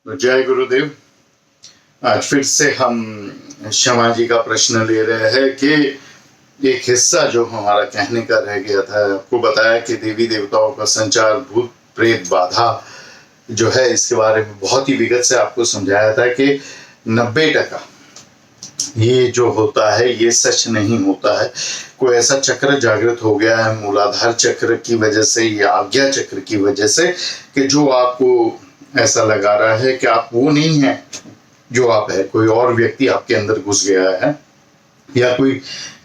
तो जय गुरुदेव। आज फिर से हम क्षमा जी का प्रश्न ले रहे हैं कि एक हिस्सा जो हमारा कहने का रह गया था, आपको बताया कि देवी देवताओं का संचार, भूत प्रेत बाधा जो है, इसके बारे में बहुत ही विगत से आपको समझाया था कि 90% ये जो होता है ये सच नहीं होता है। कोई ऐसा चक्र जागृत हो गया है मूलाधार चक्र की वजह से या आज्ञा चक्र की वजह से कि जो आपको ऐसा लगा रहा है कि आप वो नहीं है जो आप है, कोई और व्यक्ति आपके अंदर घुस गया है या कोई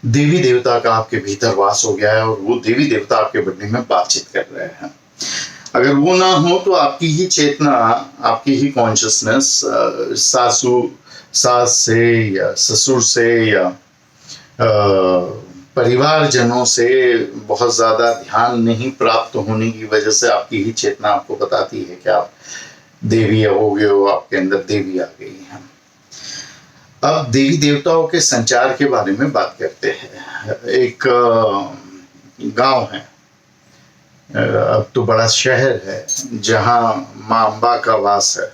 देवी देवता का आपके भीतर वास हो गया है और वो देवी देवता आपके बदले में बातचीत कर रहे हैं। अगर वो ना हो तो आपकी ही चेतना, आपकी ही कॉन्शियसनेस सास से या ससुर से या परिवारजनों से बहुत ज्यादा ध्यान नहीं प्राप्त होने की वजह से आपकी ही चेतना आपको बताती है कि आप देवी हो गए हो, आपके अंदर देवी आ गई है। अब देवी देवताओं के संचार के बारे में बात करते हैं। एक गांव है, अब तो बड़ा शहर है, जहां माँ अम्बा का वास है,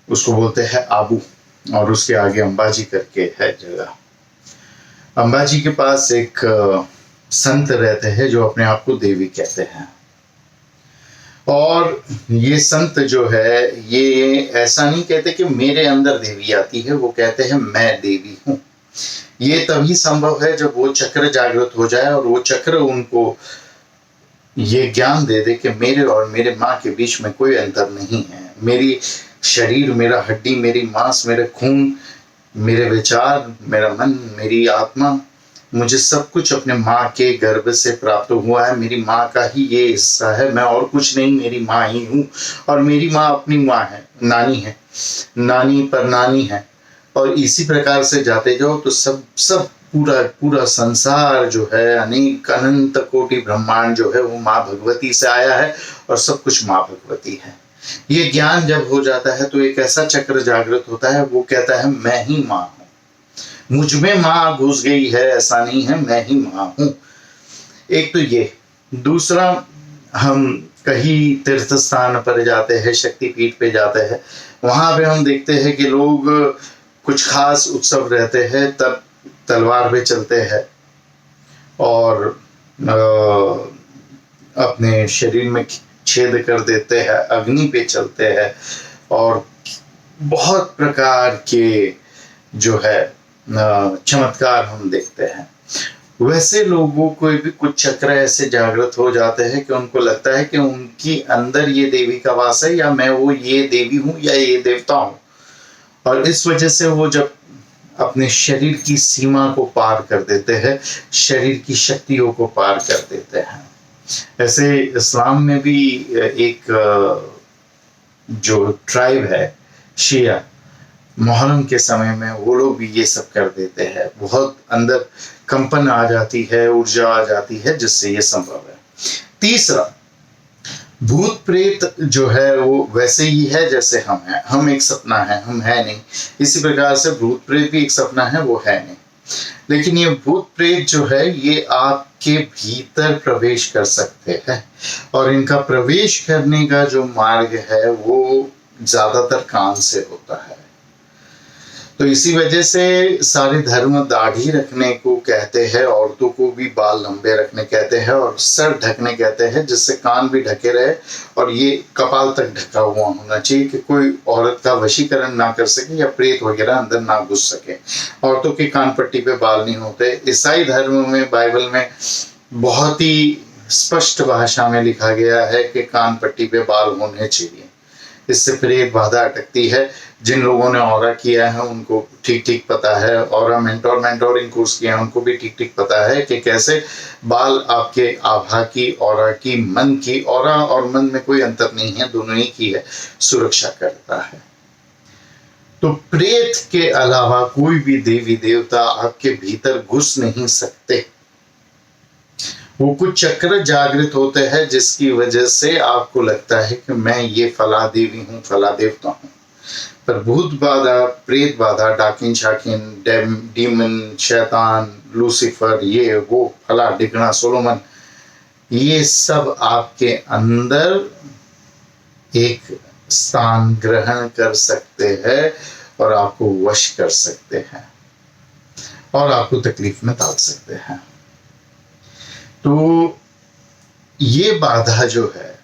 उसको बोलते हैं आबू, और उसके आगे अंबाजी करके है जगह। अंबाजी के पास एक संत रहते हैं जो अपने आप को देवी कहते हैं, और ये संत जो है ये ऐसा नहीं कहते कि मेरे अंदर देवी आती है, वो कहते हैं मैं देवी हूं। ये तभी संभव है जब वो चक्र जागृत हो जाए और वो चक्र उनको ये ज्ञान दे दे कि मेरे और मेरे माँ के बीच में कोई अंतर नहीं है। मेरी शरीर, मेरा हड्डी, मेरी मांस, मेरे खून, मेरे विचार, मेरा मन, मेरी आत्मा, मुझे सब कुछ अपने माँ के गर्भ से प्राप्त हुआ है। मेरी माँ का ही ये हिस्सा है, मैं और कुछ नहीं, मेरी माँ ही हूँ। और मेरी माँ अपनी माँ है, नानी है, नानी पर नानी है, और इसी प्रकार से जाते जाओ तो सब पूरा संसार जो है, अनेक अनंत कोटि ब्रह्मांड जो है, वो माँ भगवती से आया है और सब कुछ माँ भगवती है। ये ज्ञान जब हो जाता है तो एक ऐसा चक्र जागृत होता है, वो कहता है मैं ही माँ हूँ, मुझ में माँ घुस गई है, ऐसा नहीं है, मैं ही माँ हूँ। एक तो ये। दूसरा, हम कहीं तीर्थ स्थान पर जाते हैं, शक्तिपीठ पे जाते हैं, वहां पे हम देखते हैं कि लोग कुछ खास उत्सव रहते हैं तब तलवार पे चलते हैं और अपने शरीर में छेद कर देते हैं, अग्नि पे चलते हैं, और बहुत प्रकार के जो है चमत्कार हम देखते हैं। वैसे लोगों को भी कुछ चक्र ऐसे जागृत हो जाते हैं कि उनको लगता है कि उनकी अंदर ये देवी का वास है, या मैं वो ये देवी हूं या ये देवता हूं, और इस वजह से वो जब अपने शरीर की सीमा को पार कर देते हैं, शरीर की शक्तियों को पार कर देते हैं। ऐसे इस्लाम में भी एक जो ट्राइब है शिया, मुहर्रम के समय में वो लोग भी ये सब कर देते हैं। बहुत अंदर कंपन आ जाती है, ऊर्जा आ जाती है, जिससे ये संभव है। तीसरा, भूत प्रेत जो है वो वैसे ही है जैसे हम हैं। हम एक सपना है, हम है नहीं। इसी प्रकार से भूत प्रेत भी एक सपना है, वो है नहीं। लेकिन ये भूत प्रेत जो है ये आपके भीतर प्रवेश कर सकते हैं, और इनका प्रवेश करने का जो मार्ग है वो ज्यादातर कान से होता है। तो इसी वजह से सारे धर्म दाढ़ी रखने को कहते हैं, औरतों को भी बाल लंबे रखने कहते हैं, और सर ढकने कहते हैं, जिससे कान भी ढके रहे, और ये कपाल तक ढका हुआ होना चाहिए कि कोई औरत का वशीकरण ना कर सके या प्रेत वगैरह अंदर ना घुस सके। औरतों के कान पट्टी पे बाल नहीं होते। ईसाई धर्म में, बाइबल में बहुत ही स्पष्ट भाषा में लिखा गया है कि कान पट्टी पे बाल होने चाहिए, इससे प्रेत बाधा अटकती है। जिन लोगों ने ऑरा किया है उनको ठीक ठीक पता है, ऑरा मेंटोरिंग कोर्स किया है उनको भी ठीक ठीक पता है कि कैसे बाल आपके आभा की, ऑरा की, मन की, ऑरा और मन में कोई अंतर नहीं है, दोनों ही की है, सुरक्षा करता है। तो प्रेत के अलावा कोई भी देवी देवता आपके भीतर घुस नहीं सकते। वो कुछ चक्र जागृत होते हैं जिसकी वजह से आपको लगता है कि मैं ये फला देवी हूँ, फला देवता हूँ। पर भूत बाधा, प्रेत बाधा, डाकिन शाकिन, डीमन, शैतान, लूसीफर, ये वो, फला डिगना, सोलोमन, ये सब आपके अंदर एक स्थान ग्रहण कर सकते हैं और आपको वश कर सकते हैं और आपको तकलीफ में डाल सकते हैं। तो ये बाधा जो है,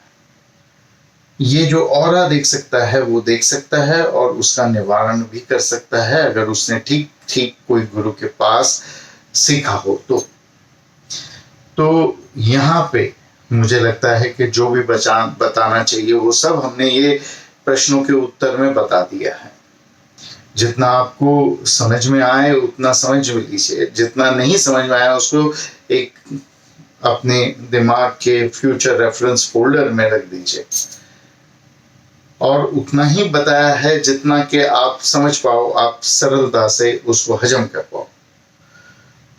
ये जो ऑरा देख सकता है वो देख सकता है और उसका निवारण भी कर सकता है अगर उसने ठीक ठीक कोई गुरु के पास सीखा हो तो यहाँ पे मुझे लगता है कि जो भी बताना चाहिए वो सब हमने ये प्रश्नों के उत्तर में बता दिया है। जितना आपको समझ में आए उतना समझ लीजिए, जितना नहीं समझ में आया उसको एक अपने दिमाग के फ्यूचर रेफरेंस फोल्डर में रख दीजिए और उतना ही बताया है जितना कि आप समझ पाओ, आप सरलता से उसको हजम कर पाओ।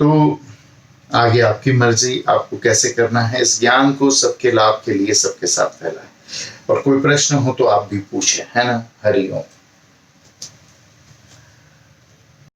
तो आगे आपकी मर्जी, आपको कैसे करना है। इस ज्ञान को सबके लाभ के लिए सबके साथ फैलाएं और कोई प्रश्न हो तो आप भी पूछें, है ना। हरि ओम।